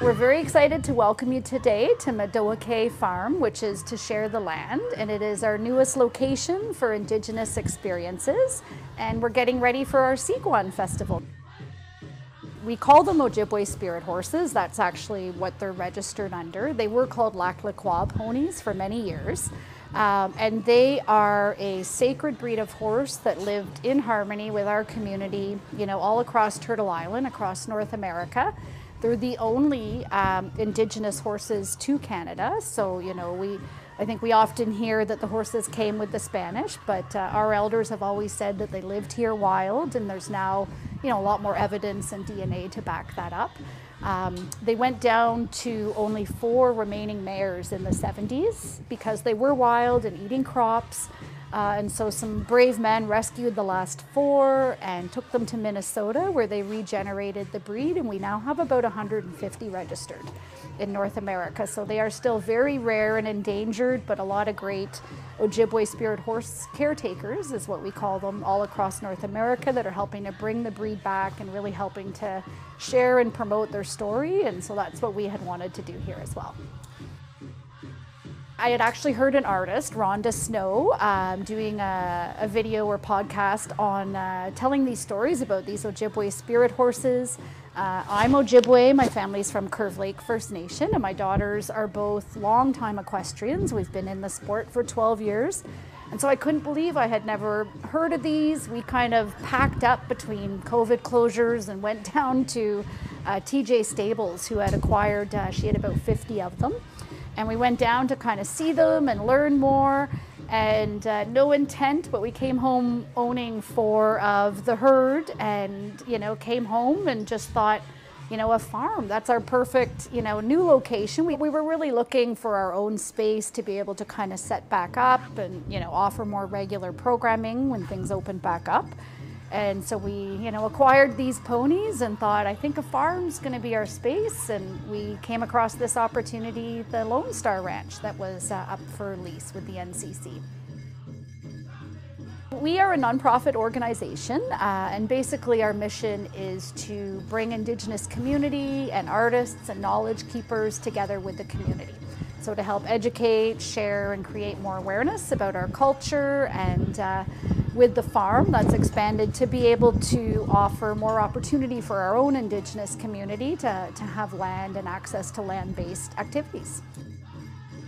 We're very excited to welcome you today to Mādahòkì Farm, which is to share the land, and it is our newest location for Indigenous Experiences, and we're getting ready for our Sigwan Festival. We call them Ojibwe Spirit Horses. That's actually what they're registered under. They were called Mdahk ponies for many years. And they are a sacred breed of horse that lived in harmony with our community, all across Turtle Island, across North America. They're the only Indigenous horses to Canada. So, I think we often hear that the horses came with the Spanish, but our elders have always said that they lived here wild, and there's now, a lot more evidence and DNA to back that up. They went down to only 4 remaining mares in the 70s because they were wild and eating crops. And so some brave men rescued the last 4 and took them to Minnesota, where they regenerated the breed, and we now have about 150 registered in North America. So they are still very rare and endangered, but a lot of great Ojibwe Spirit Horse caretakers is what we call them all across North America that are helping to bring the breed back and really helping to share and promote their story. And so that's what we had wanted to do here as well. I had actually heard an artist, Rhonda Snow, doing a video or podcast on telling these stories about these Ojibwe spirit horses. I'm Ojibwe, my family's from Curve Lake First Nation, and my daughters are both longtime equestrians. We've been in the sport for 12 years. And so I couldn't believe I had never heard of these. We kind of packed up between COVID closures and went down to TJ Stables, who had acquired, she had about 50 of them. And we went down to kind of see them and learn more, and no intent, but we came home owning 4 of the herd, and came home and just thought, a farm, that's our perfect, new location. We were really looking for our own space to be able to kind of set back up and, offer more regular programming when things opened back up. And so we, acquired these ponies and thought, I think a farm's going to be our space. And we came across this opportunity, the Lone Star Ranch, that was up for lease with the NCC. We are a nonprofit organization, and basically our mission is to bring Indigenous community and artists and knowledge keepers together with the community. So to help educate, share, and create more awareness about our culture, and with the farm, that's expanded to be able to offer more opportunity for our own Indigenous community to have land and access to land-based activities.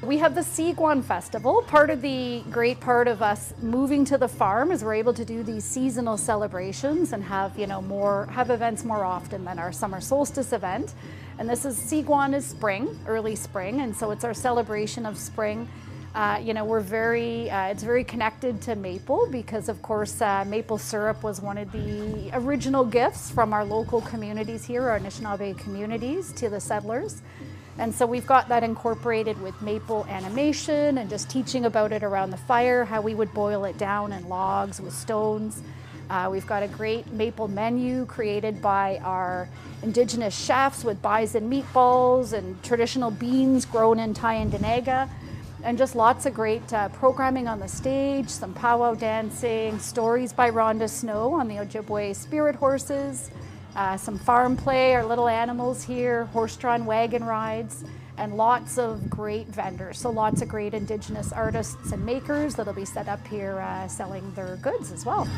We have the Sigwan Festival. Part of the great part of us moving to the farm is we're able to do these seasonal celebrations and have have events more often than our summer solstice event. And this is Sigwan is spring, early spring, and so it's our celebration of spring. We're it's very connected to maple because, of course, maple syrup was one of the original gifts from our local communities here, our Anishinaabe communities, to the settlers. And so we've got that incorporated with maple animation and just teaching about it around the fire, how we would boil it down in logs with stones. We've got a great maple menu created by our Indigenous chefs with bison meatballs and traditional beans grown in Tyendinaga. And just lots of great programming on the stage, some powwow dancing, stories by Rhonda Snow on the Ojibwe Spirit Horses, some farm play, our little animals here, horse-drawn wagon rides, and lots of great vendors. So lots of great Indigenous artists and makers that'll be set up here selling their goods as well.